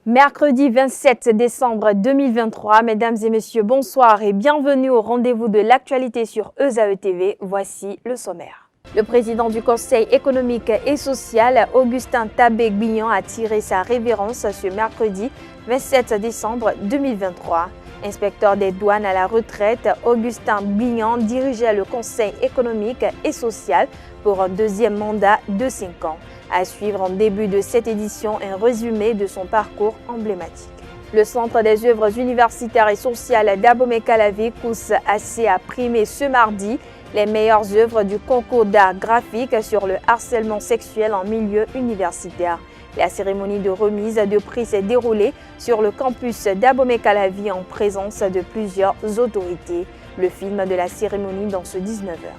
Mercredi 27 décembre 2023, mesdames et messieurs, bonsoir et bienvenue au rendez-vous de l'actualité sur ESAE TV. Voici le sommaire. Le président du Conseil économique et social, Augustin Tabé-Gbignan, a tiré sa révérence ce mercredi 27 décembre 2023. Inspecteur des douanes à la retraite, Augustin Gbignan dirigeait le Conseil économique et social pour un deuxième mandat de 5 ans. À suivre en début de cette édition un résumé de son parcours emblématique. Le Centre des œuvres universitaires et sociales d'Abomey-Calavi, COUS-AC, a primé ce mardi les meilleures œuvres du concours d'art graphique sur le harcèlement sexuel en milieu universitaire. La cérémonie de remise de prix s'est déroulée sur le campus d'Abomey-Calavi en présence de plusieurs autorités. Le film de la cérémonie dans ce 19h.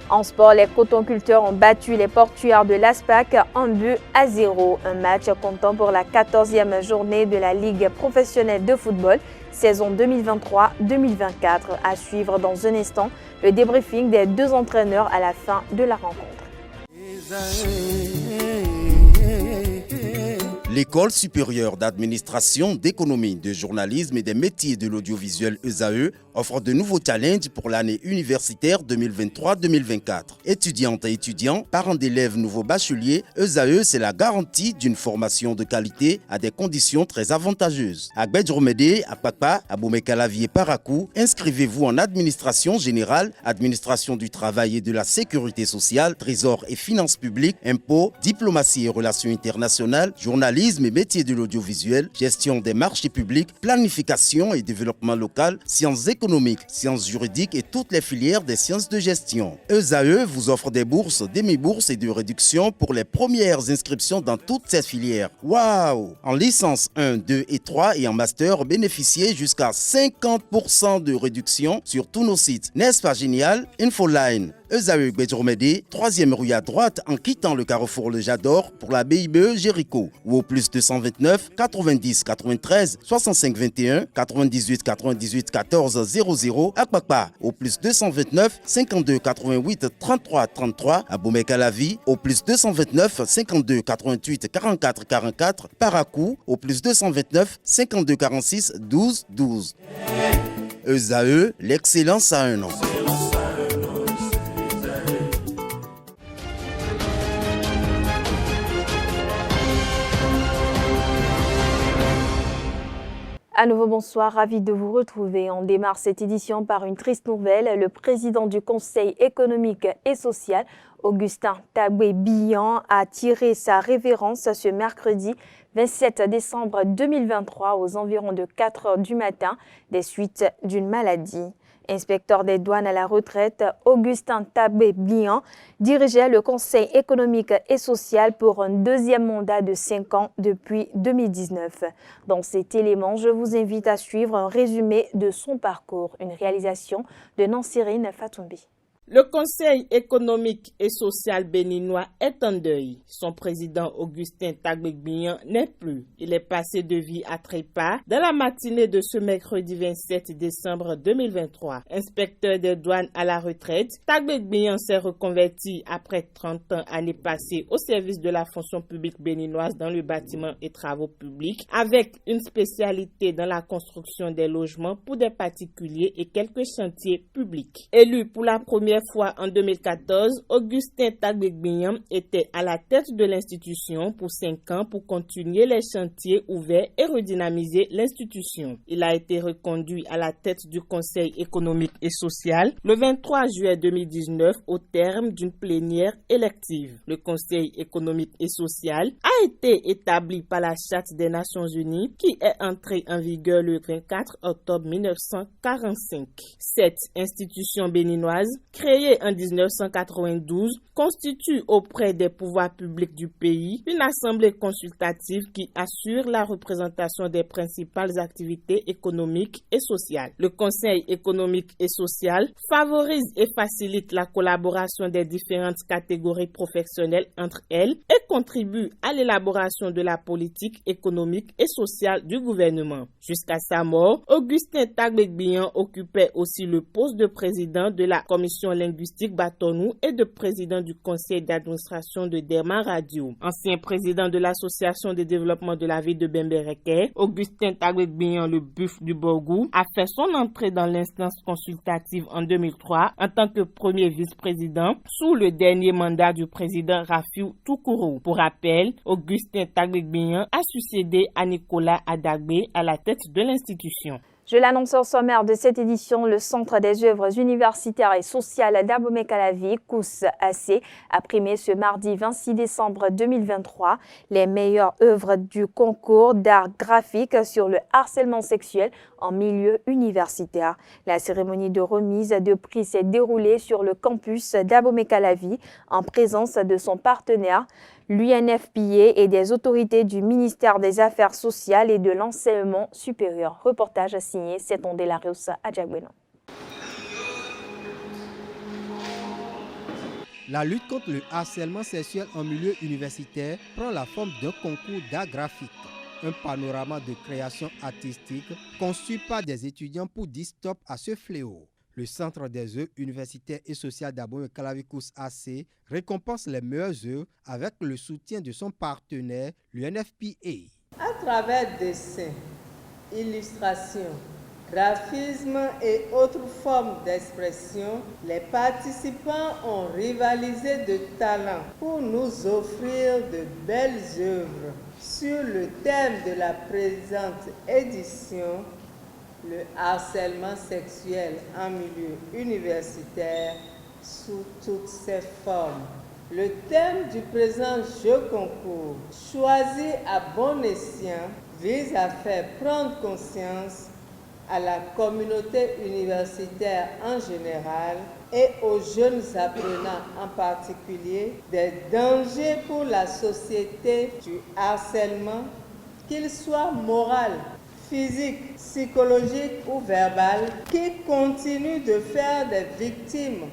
En sport, les cotonculteurs ont battu les portuaires de l'ASPAC 1-0. Un match comptant pour la 14e journée de la Ligue professionnelle de football, saison 2023-2024. À suivre dans un instant le débriefing des deux entraîneurs à la fin de la rencontre. L'École supérieure d'administration, d'économie, de journalisme et des métiers de l'audiovisuel ESAE offre de nouveaux challenges pour l'année universitaire 2023-2024. Étudiantes et étudiants, parents d'élèves nouveaux bacheliers, ESAE, c'est la garantie d'une formation de qualité à des conditions très avantageuses. À Gbedjromede, à Papa, à Abomey-Calavi et Parakou, inscrivez-vous en administration générale, administration du travail et de la sécurité sociale, trésor et finances publiques, impôts, diplomatie et relations internationales, journalisme et métiers de l'audiovisuel, gestion des marchés publics, planification et développement local, sciences économiques, sciences juridiques et toutes les filières des sciences de gestion. ESAE vous offre des bourses, demi-bourses et de réductions pour les premières inscriptions dans toutes ces filières. Waouh! En licence 1, 2 et 3 et en master, bénéficiez jusqu'à 50% de réduction sur tous nos sites. N'est-ce pas génial? Infoline. ESAE Gbedjromede, 3e rue à droite en quittant le carrefour Le Jador pour la BIBE Jéricho ou au plus 229 90 93 65 21 98 98 14 00 à Kpakpa au plus 229 52 88 33 33 à Abomey-Calavi au plus 229 52 88 44 44 Parakou au plus 229 52 46 12 12. ESAE, l'excellence à un nom. À nouveau, bonsoir, ravi de vous retrouver. On démarre cette édition par une triste nouvelle. Le président du Conseil économique et social, Augustin Tabé-Gbignan, a tiré sa révérence ce mercredi 27 décembre 2023 aux environs de 4 heures du matin des suites d'une maladie. Inspecteur des douanes à la retraite, Augustin Tabé-Gbignan dirigeait le Conseil économique et social pour un deuxième mandat de 5 ans depuis 2019. Dans cet élément, je vous invite à suivre un résumé de son parcours, une réalisation de Nansirine Fatoumbi. Le Conseil économique et social béninois est en deuil. Son président Augustin Tabé-Gbignan n'est plus. Il est passé de vie à trépas dans la matinée de ce mercredi 27 décembre 2023. Inspecteur des douanes à la retraite, Tabé-Gbignan s'est reconverti après 30 ans années passées au service de la fonction publique béninoise dans le bâtiment et travaux publics, avec une spécialité dans la construction des logements pour des particuliers et quelques chantiers publics. Élu pour la première fois en 2014, Augustin Tabé-Gbignan était à la tête de l'institution pour 5 ans pour continuer les chantiers ouverts et redynamiser l'institution. Il a été reconduit à la tête du Conseil économique et social le 23 juillet 2019 au terme d'une plénière élective. Le Conseil économique et social a été établi par la Charte des Nations Unies qui est entrée en vigueur le 24 octobre 1945. Cette institution béninoise, créée en 1992, constitue auprès des pouvoirs publics du pays une assemblée consultative qui assure la représentation des principales activités économiques et sociales. Le Conseil économique et social favorise et facilite la collaboration des différentes catégories professionnelles entre elles et contribue à l'élaboration de la politique économique et sociale du gouvernement. Jusqu'à sa mort, Augustin Tabé-Gbignan occupait aussi le poste de président de la commission linguistique Batonou et de président du conseil d'administration de Derma Radio. Ancien président de l'association de développement de la ville de Bembereke, Augustin Tagbegbian, le Buff du Borgou, a fait son entrée dans l'instance consultative en 2003 en tant que premier vice-président sous le dernier mandat du président Rafiou Toukourou. Pour rappel, Augustin Tagbegbian a succédé à Nicolas Adagbe à la tête de l'institution. Je l'annonce au sommaire de cette édition, le Centre des œuvres universitaires et sociales d'Abomey-Calavi, COUS-AC, a primé ce mardi 26 décembre 2023 les meilleures œuvres du concours d'art graphique sur le harcèlement sexuel en milieu universitaire. La cérémonie de remise de prix s'est déroulée sur le campus d'Abomey-Calavi en présence de son partenaire, l'UNFPA, et des autorités du ministère des Affaires sociales et de l'enseignement supérieur. Reportage signé Seton Delarius Adjagweno. La lutte contre le harcèlement sexuel en milieu universitaire prend la forme d'un concours d'art graphique, un panorama de création artistique conçu par des étudiants pour dire stop à ce fléau. Le Centre des œuvres universitaires et sociales d'Abomey-Calavi COUS-AC récompense les meilleures œuvres avec le soutien de son partenaire, l'UNFPA. À travers dessins, illustrations, graphisme et autres formes d'expression, les participants ont rivalisé de talent pour nous offrir de belles œuvres. Sur le thème de la présente édition, le harcèlement sexuel en milieu universitaire sous toutes ses formes. Le thème du présent jeu concours, choisi à bon escient, vise à faire prendre conscience à la communauté universitaire en général et aux jeunes apprenants en particulier des dangers pour la société du harcèlement, qu'il soit moral, physique, psychologique ou verbal, qui continue de faire des victimes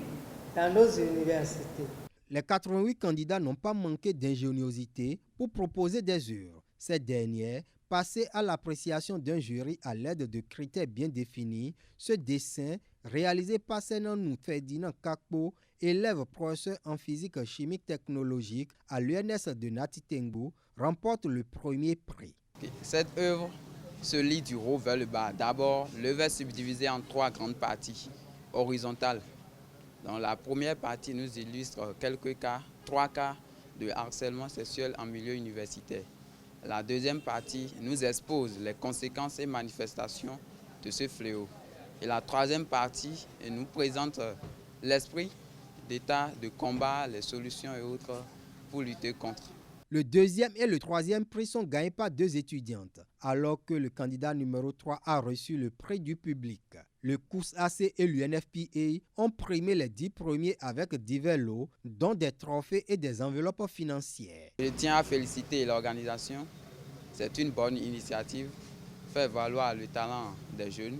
dans nos universités. Les 88 candidats n'ont pas manqué d'ingéniosité pour proposer des œuvres. Ces dernières, passées à l'appréciation d'un jury à l'aide de critères bien définis, ce dessin, réalisé par Senanou Ferdinand Kakpo, élève professeur en physique chimique technologique à l'UNS de Natitengo, remporte le premier prix. Cette œuvre se lit du haut vers le bas. D'abord, l'œuvre est subdivisée en 3 grandes parties horizontales. Dans la première partie, nous illustre 3 cas de harcèlement sexuel en milieu universitaire. La deuxième partie nous expose les conséquences et manifestations de ce fléau. Et la troisième partie nous présente l'esprit d'état de combat, les solutions et autres pour lutter contre. Le deuxième et le troisième prix sont gagnés par 2 étudiantes, alors que le candidat numéro 3 a reçu le prix du public. Le COUS-AC et l'UNFPA ont primé les 10 premiers avec divers lots, dont des trophées et des enveloppes financières. Je tiens à féliciter l'organisation. C'est une bonne initiative. Faire valoir le talent des jeunes.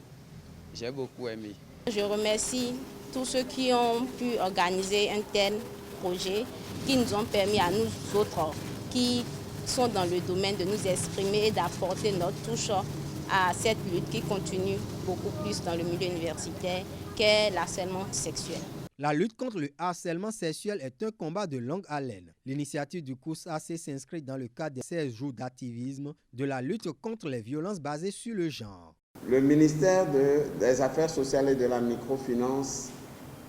J'ai beaucoup aimé. Je remercie tous ceux qui ont pu organiser un tel projet, qui nous ont permis à nous autres qui sont dans le domaine de nous exprimer et d'apporter notre touche à cette lutte qui continue beaucoup plus dans le milieu universitaire qu'est l'harcèlement sexuel. La lutte contre le harcèlement sexuel est un combat de longue haleine. L'initiative du COUS-AC s'inscrit dans le cadre des 16 jours d'activisme de la lutte contre les violences basées sur le genre. Le ministère des Affaires sociales et de la microfinance,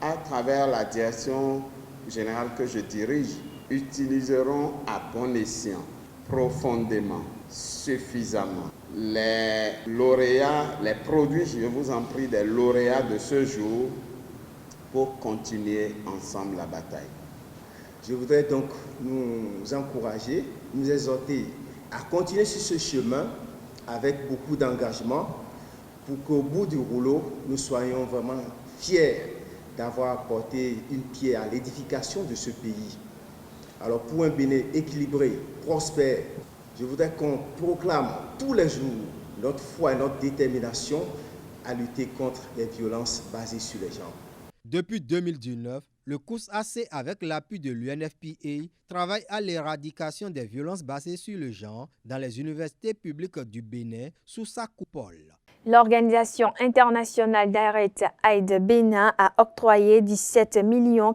à travers la direction générale que je dirige, utiliseront à bon escient, profondément, suffisamment les lauréats, les produits, je vous en prie, des lauréats de ce jour pour continuer ensemble la bataille. Je voudrais donc nous encourager, nous exhorter à continuer sur ce chemin avec beaucoup d'engagement pour qu'au bout du rouleau, nous soyons vraiment fiers d'avoir apporté une pierre à l'édification de ce pays. Alors pour un Bénin équilibré, prospère, je voudrais qu'on proclame tous les jours notre foi et notre détermination à lutter contre les violences basées sur les genres. Depuis 2019, le COUS-AC, avec l'appui de l'UNFPA, travaille à l'éradication des violences basées sur le genre dans les universités publiques du Bénin sous sa coupole. L'Organisation internationale Direct Aid Bénin a octroyé 17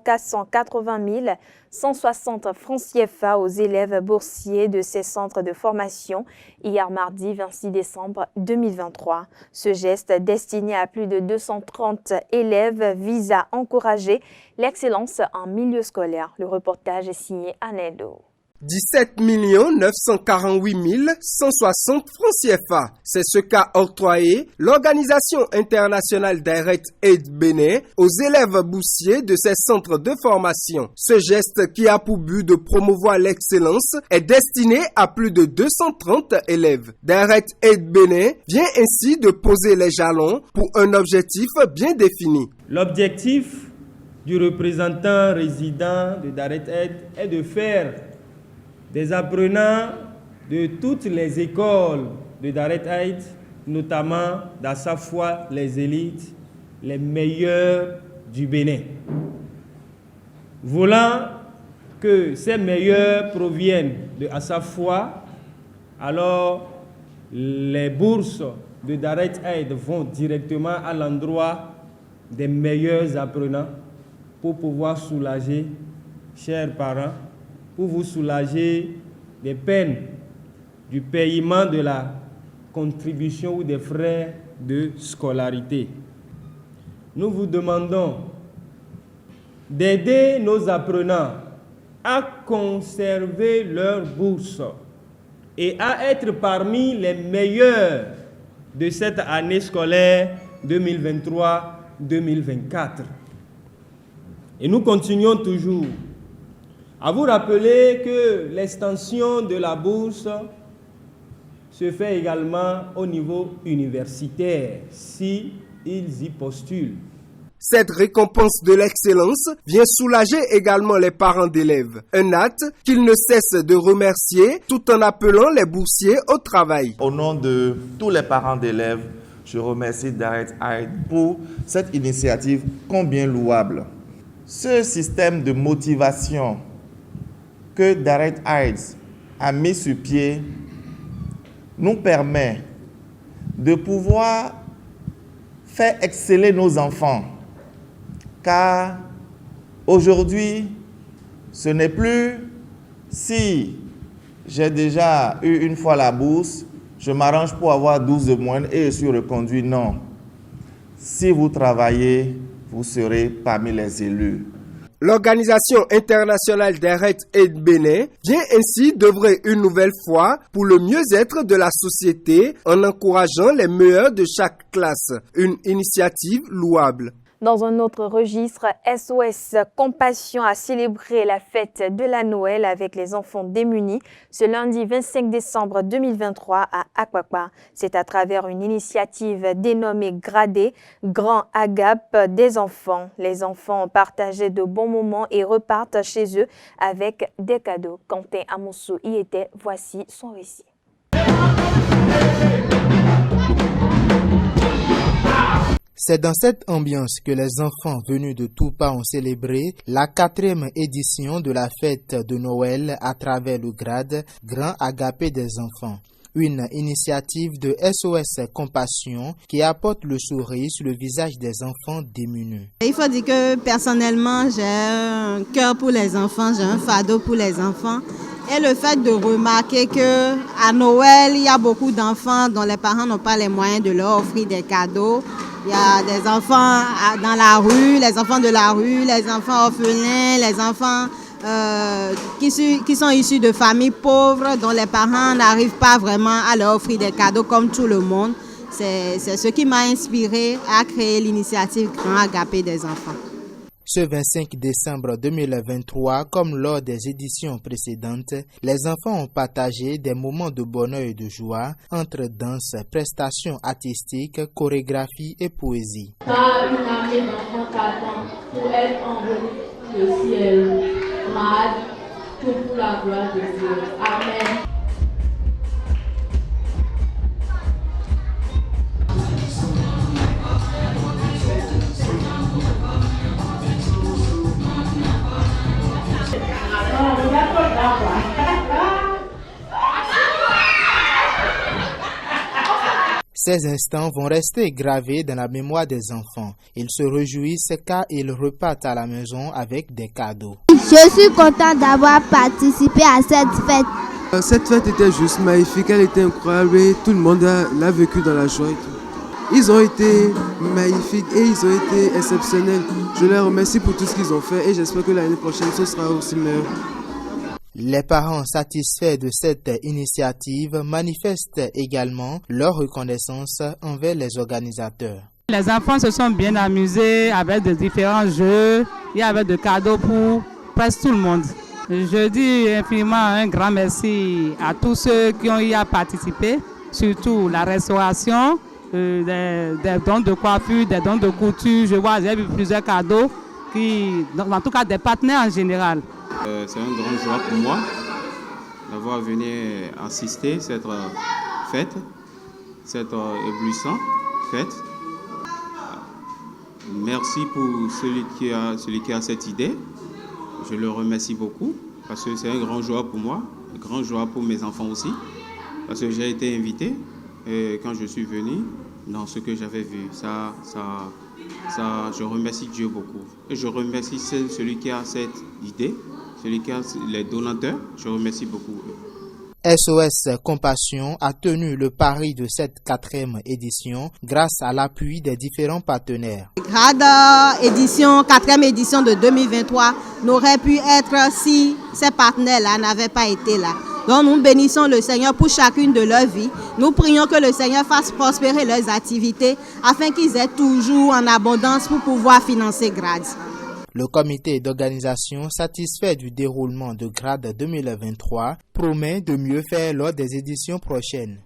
480 160 francs CFA aux élèves boursiers de ces centres de formation hier mardi 26 décembre 2023. Ce geste destiné à plus de 230 élèves vise à encourager l'excellence en milieu scolaire. Le reportage est signé Anedo. 17 948 160 francs CFA. C'est ce qu'a octroyé l'Organisation internationale Direct Aid Bénin aux élèves boursiers de ces centres de formation. Ce geste qui a pour but de promouvoir l'excellence est destiné à plus de 230 élèves. Direct Aid Bénin vient ainsi de poser les jalons pour un objectif bien défini. L'objectif du représentant résident de Direct Aid est de faire des apprenants de toutes les écoles de Direct Aid, notamment d'Assafwa, les élites, les meilleurs du Bénin. Voulant que ces meilleurs proviennent de Assafwa, alors les bourses de Direct Aid vont directement à l'endroit des meilleurs apprenants pour pouvoir soulager, chers parents, pour vous soulager des peines du paiement de la contribution ou des frais de scolarité. Nous vous demandons d'aider nos apprenants à conserver leur bourse et à être parmi les meilleurs de cette année scolaire 2023-2024. Et nous continuons toujours à vous rappeler que l'extension de la bourse se fait également au niveau universitaire, si ils y postulent. Cette récompense de l'excellence vient soulager également les parents d'élèves. Un acte qu'ils ne cessent de remercier tout en appelant les boursiers au travail. Au nom de tous les parents d'élèves, je remercie Direct Aid pour cette initiative combien louable. Ce système de motivation que Direct Aid a mis sur pied nous permet de pouvoir faire exceller nos enfants. Car aujourd'hui, ce n'est plus si j'ai déjà eu une fois la bourse, je m'arrange pour avoir 12 de moyenne et je suis reconduit. Non. Si vous travaillez, vous serez parmi les élus. L'Organisation internationale Direct Aid Bénin vient ainsi d'œuvrer une nouvelle fois pour le mieux-être de la société en encourageant les meilleurs de chaque classe. Une initiative louable. Dans un autre registre, SOS Compassion a célébré la fête de la Noël avec les enfants démunis ce lundi 25 décembre 2023 à Akwakwa. C'est à travers une initiative dénommée Gradé, Grand Agape des enfants. Les enfants ont partagé de bons moments et repartent chez eux avec des cadeaux. Quentin Amoussou y était, voici son récit. C'est dans cette ambiance que les enfants venus de tous parts ont célébré la 4e édition de la fête de Noël à travers le GRAD, Grand Agapé des enfants. Une initiative de SOS Compassion qui apporte le sourire sur le visage des enfants démunis. Il faut dire que personnellement, j'ai un cœur pour les enfants, j'ai un fardeau pour les enfants. Et le fait de remarquer qu'à Noël, il y a beaucoup d'enfants dont les parents n'ont pas les moyens de leur offrir des cadeaux. Il y a des enfants dans la rue, les enfants de la rue, les enfants orphelins, les enfants qui sont issus de familles pauvres dont les parents n'arrivent pas vraiment à leur offrir des cadeaux comme tout le monde. C'est ce qui m'a inspiré à créer l'initiative Grand Agapé des enfants. Ce 25 décembre 2023, comme lors des éditions précédentes, les enfants ont partagé des moments de bonheur et de joie entre danse, prestations artistiques, chorégraphie et poésie. Car une armée d'enfants t'attend pour être envolée le ciel. Grade, tout pour la gloire de Dieu. Amen. Ces instants vont rester gravés dans la mémoire des enfants. Ils se réjouissent car ils repartent à la maison avec des cadeaux. Je suis content d'avoir participé à cette fête. Cette fête était juste magnifique, elle était incroyable et tout le monde l'a vécu dans la joie et tout. Ils ont été magnifiques et ils ont été exceptionnels. Je les remercie pour tout ce qu'ils ont fait et j'espère que l'année prochaine ce sera aussi meilleur. Les parents satisfaits de cette initiative manifestent également leur reconnaissance envers les organisateurs. Les enfants se sont bien amusés avec de différents jeux et avec de cadeaux pour presque tout le monde. Je dis infiniment un grand merci à tous ceux qui ont eu à participer, surtout la restauration, des dons de coiffure, des dons de couture. Je vois, j'ai vu plusieurs cadeaux, en tout cas des partenaires en général. C'est un grand joie pour moi d'avoir venu assister à cette fête, cette éblouissante fête. Merci pour celui qui a cette idée. Je le remercie beaucoup parce que c'est un grand joie pour moi, un grand joie pour mes enfants aussi. Parce que j'ai été invité et quand je suis venu dans ce que j'avais vu. Je remercie Dieu beaucoup. Et je remercie celui qui a cette idée, celui qui a les donateurs. Je remercie beaucoup. SOS Compassion a tenu le pari de cette 4e édition grâce à l'appui des différents partenaires. GRAD édition, 4e édition de 2023 n'aurait pu être si ces partenaires-là n'avaient pas été là. Donc nous bénissons le Seigneur pour chacune de leurs vies. Nous prions que le Seigneur fasse prospérer leurs activités afin qu'ils aient toujours en abondance pour pouvoir financer GRAD. Le comité d'organisation, satisfait du déroulement de GRAD 2023, promet de mieux faire lors des éditions prochaines.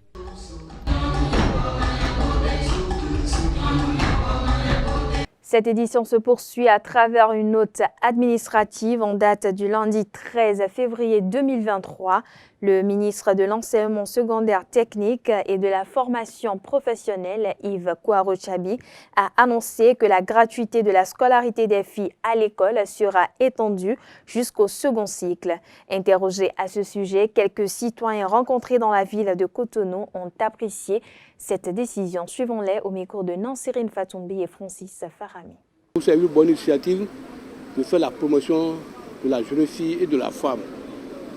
Cette édition se poursuit à travers une note administrative en date du lundi 13 février 2023. Le ministre de l'Enseignement secondaire technique et de la formation professionnelle, Yves Kouarochabi, a annoncé que la gratuité de la scolarité des filles à l'école sera étendue jusqu'au second cycle. Interrogés à ce sujet, quelques citoyens rencontrés dans la ville de Cotonou ont apprécié cette décision. Suivons-les au micro de Nansirine Fatoumbi et Francis Farami. C'est une bonne initiative de faire la promotion de la jeune fille et de la femme.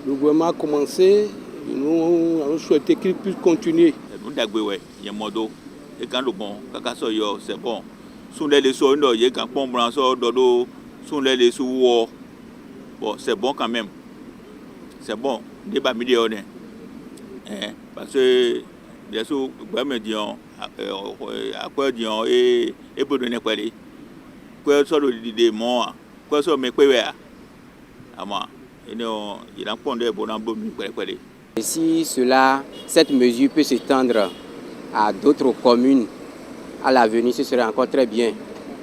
Le gouvernement a commencé, nous avons souhaité qu'il puisse continuer. C'est bon. C'est bon quand même. C'est bon. Parce que bien sûr, et si cette mesure peut s'étendre à d'autres communes à l'avenir, ce serait encore très bien.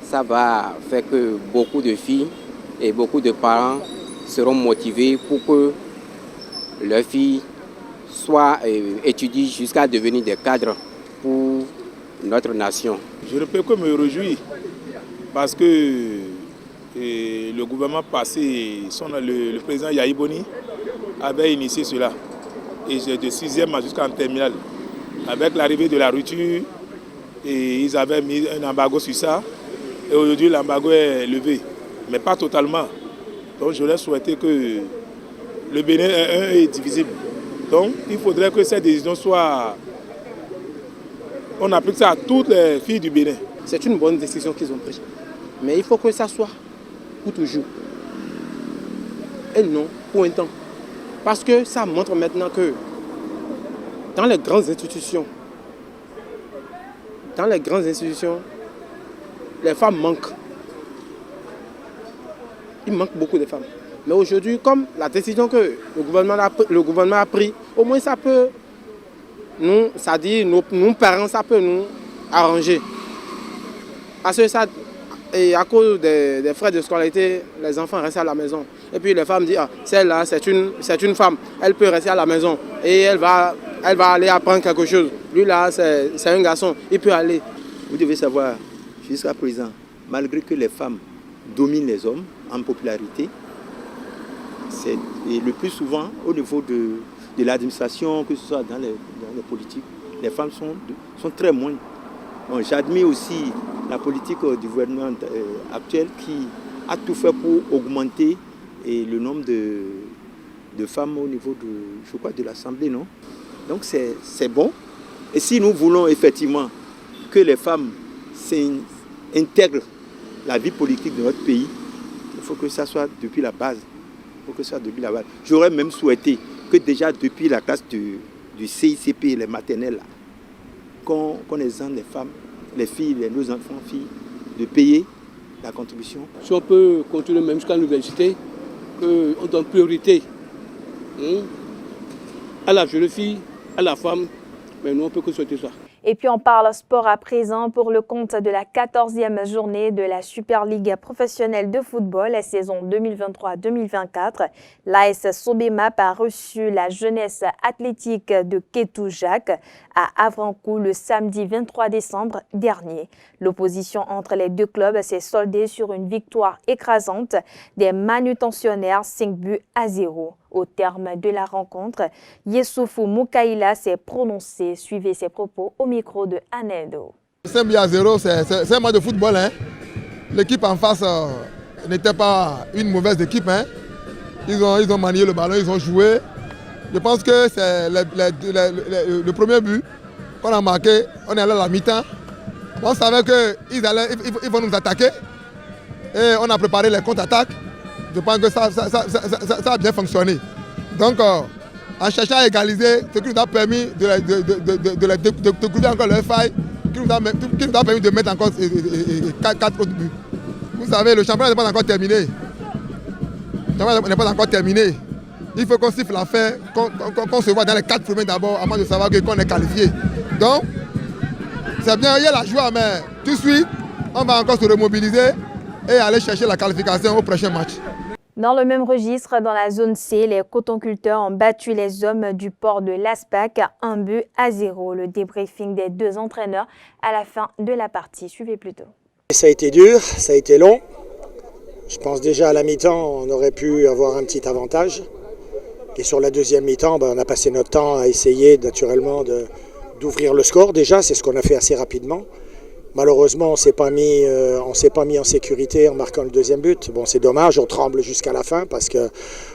Ça va faire que beaucoup de filles et beaucoup de parents seront motivés pour que leurs filles soient étudiées jusqu'à devenir des cadres pour notre nation. Je ne peux que me réjouir parce que le gouvernement passé, le président Yahi Boni avait initié cela. Et de 6e jusqu'en terminale. Avec l'arrivée de la rupture, et ils avaient mis un embargo sur ça. Et aujourd'hui, l'embargo est levé, mais pas totalement. Donc je leur souhaitais que le Bénin est divisible. Donc il faudrait que cette décision soit... On applique ça à toutes les filles du Bénin. C'est une bonne décision qu'ils ont prise. Mais il faut que ça soit pour toujours. Et non pour un temps. Parce que ça montre maintenant que dans les grandes institutions, les femmes manquent. Il manque beaucoup de femmes. Mais aujourd'hui, comme la décision que le gouvernement a prise, au moins ça peut, nous parents, ça peut nous arranger. Parce que ça, et à cause des frais de scolarité, les enfants restent à la maison. Et puis les femmes disent, ah, celle-là, c'est une femme, elle peut rester à la maison et elle va aller apprendre quelque chose. Lui là, c'est un garçon, il peut aller. Vous devez savoir, jusqu'à présent, malgré que les femmes dominent les hommes en popularité, c'est le plus souvent au niveau de l'administration, que ce soit dans les politiques, les femmes sont très moindres. Bon, j'admire aussi la politique du gouvernement actuel qui a tout fait pour augmenter le nombre de femmes au niveau de l'Assemblée, non? Donc c'est bon. Et si nous voulons effectivement que les femmes intègrent la vie politique de notre pays, il faut que ça soit depuis la base. J'aurais même souhaité que déjà depuis la classe du CICP, les maternelles, qu'on exempte les femmes, les filles, nos enfants filles, de payer la contribution. Si on peut continuer même jusqu'à l'université, qu'on donne priorité à la jeune fille, à la femme, mais nous on peut que souhaiter ça. Et puis on parle sport à présent pour le compte de la 14e journée de la Super Ligue professionnelle de football, la saison 2023-2024. L'AS Sobemap a reçu la jeunesse athlétique de Kétou-Jacques à Avrancourt le samedi 23 décembre dernier. L'opposition entre les deux clubs s'est soldée sur une victoire écrasante des manutentionnaires 5-0. Au terme de la rencontre, Yessoufou Moukaïla s'est prononcé. Suivez ses propos au micro de Anedo. 5-0, c'est un match de football. Hein. L'équipe en face n'était pas une mauvaise équipe. Hein. Ils ont manié le ballon, ils ont joué. Je pense que c'est le premier but qu'on a marqué. On est allé à la mi-temps. On savait qu'ils vont nous attaquer. Et on a préparé les contre-attaques. Je pense que ça a bien fonctionné. Donc, en cherchant à égaliser, ce qui nous a permis de couvrir encore leur faille, qui nous a permis de mettre encore 4 autres buts. Vous savez, le championnat n'est pas encore terminé. Le championnat n'est pas encore terminé. Il faut qu'on siffle la fin, qu'on se voit dans les 4 premiers d'abord, avant de savoir qu'on est qualifié. Donc, c'est bien, il y a la joie, mais tout de suite, on va encore se remobiliser et aller chercher la qualification au prochain match. Dans le même registre, dans la zone C, les cotonculteurs ont battu les hommes du port de l'Aspac 1-0. Le débriefing des deux entraîneurs à la fin de la partie. Suivez plutôt. Ça a été dur, ça a été long. Je pense déjà à la mi-temps, on aurait pu avoir un petit avantage. Et sur la deuxième mi-temps, on a passé notre temps à essayer naturellement d'ouvrir le score. Déjà, c'est ce qu'on a fait assez rapidement. Malheureusement, on ne s'est pas mis en sécurité en marquant le deuxième but. Bon, c'est dommage, on tremble jusqu'à la fin parce qu'on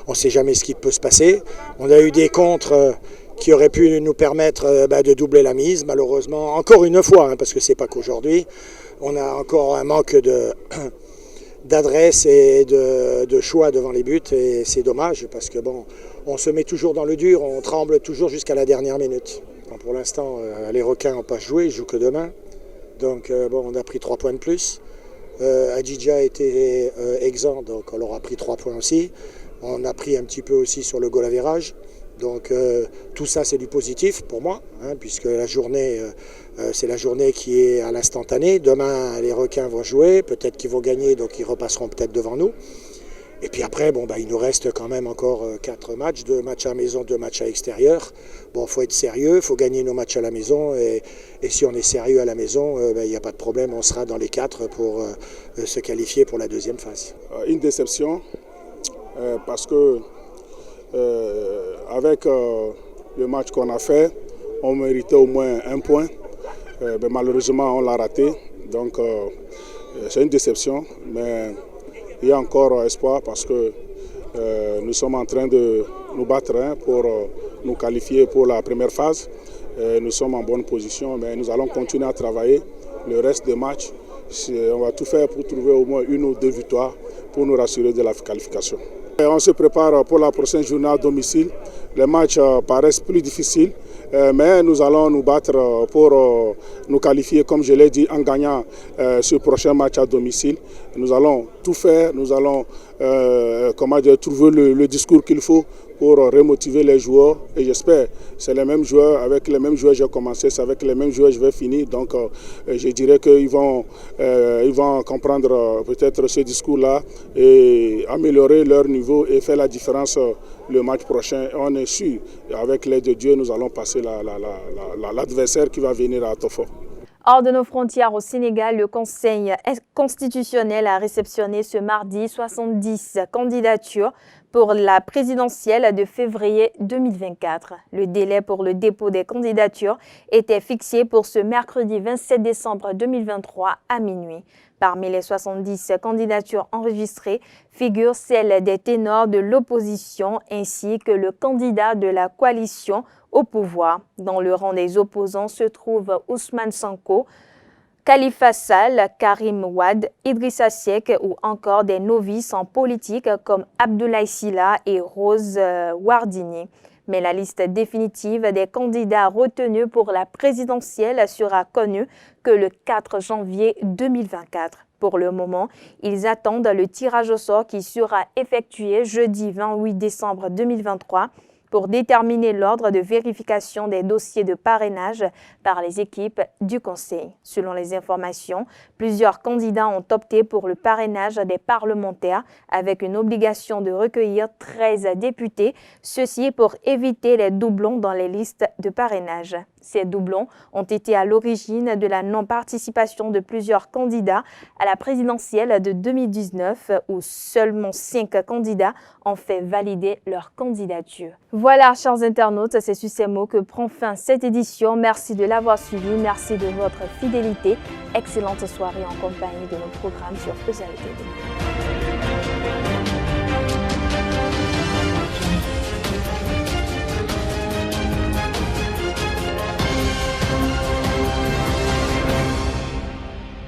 ne sait jamais ce qui peut se passer. On a eu des contres qui auraient pu nous permettre de doubler la mise. Malheureusement, encore une fois, parce que ce n'est pas qu'aujourd'hui, on a encore un manque d'adresse et de choix devant les buts. Et c'est dommage parce que bon, on se met toujours dans le dur, on tremble toujours jusqu'à la dernière minute. Bon, pour l'instant, les requins n'ont pas joué, ils jouent que demain. Donc on a pris 3 points de plus. Adjidja était exempt, donc on leur a pris 3 points aussi. On a pris un petit peu aussi sur le goal average. Donc tout ça c'est du positif pour moi, puisque la journée, c'est la journée qui est à l'instantané. Demain les requins vont jouer, peut-être qu'ils vont gagner, donc ils repasseront peut-être devant nous. Et puis après, il nous reste quand même encore 4 matchs, 2 matchs à la maison, 2 matchs à l'extérieur. Bon, il faut être sérieux, il faut gagner nos matchs à la maison. Et si on est sérieux à la maison, il n'y a pas de problème, on sera dans les 4 pour se qualifier pour la deuxième phase. Une déception, parce que avec le match qu'on a fait, on méritait au moins 1 point. Malheureusement, on l'a raté. Donc, c'est une déception, mais il y a encore espoir parce que nous sommes en train de nous battre pour nous qualifier pour la première phase. Nous sommes en bonne position, mais nous allons continuer à travailler le reste des matchs. On va tout faire pour trouver au moins 1 ou 2 victoires pour nous rassurer de la qualification. Et on se prépare pour la prochaine journée à domicile. Les matchs paraissent plus difficiles, mais nous allons nous battre pour nous qualifier, comme je l'ai dit, en gagnant ce prochain match à domicile. Nous allons tout faire, nous allons trouver le discours qu'il faut pour remotiver les joueurs. Et j'espère que c'est les mêmes joueurs, avec les mêmes joueurs j'ai commencé, c'est avec les mêmes joueurs je vais finir. Donc je dirais qu'ils vont comprendre peut-être ce discours-là et améliorer leur niveau et faire la différence le match prochain. On est sûr, avec l'aide de Dieu, nous allons passer l'adversaire qui va venir à Tofo. Hors de nos frontières au Sénégal, le Conseil constitutionnel a réceptionné ce mardi 70 candidatures pour la présidentielle de février 2024. Le délai pour le dépôt des candidatures était fixé pour ce mercredi 27 décembre 2023 à minuit. Parmi les 70 candidatures enregistrées figurent celles des ténors de l'opposition ainsi que le candidat de la coalition au pouvoir. Dans le rang des opposants se trouvent Ousmane Sonko, Khalifa Sall, Karim Wade, Idrissa Seck ou encore des novices en politique comme Abdoulaye Sylla et Rose Wardini. Mais la liste définitive des candidats retenus pour la présidentielle sera connue que le 4 janvier 2024. Pour le moment, ils attendent le tirage au sort qui sera effectué jeudi 28 décembre 2023 pour déterminer l'ordre de vérification des dossiers de parrainage par les équipes du Conseil. Selon les informations, plusieurs candidats ont opté pour le parrainage des parlementaires avec une obligation de recueillir 13 députés, ceci pour éviter les doublons dans les listes de parrainage. Ces doublons ont été à l'origine de la non-participation de plusieurs candidats à la présidentielle de 2019 où seulement 5 candidats ont fait valider leur candidature. Voilà, chers internautes, c'est sur ces mots que prend fin cette édition. Merci de l'avoir suivi, merci de votre fidélité. Excellente soirée en compagnie de nos programmes sur EZAE TV.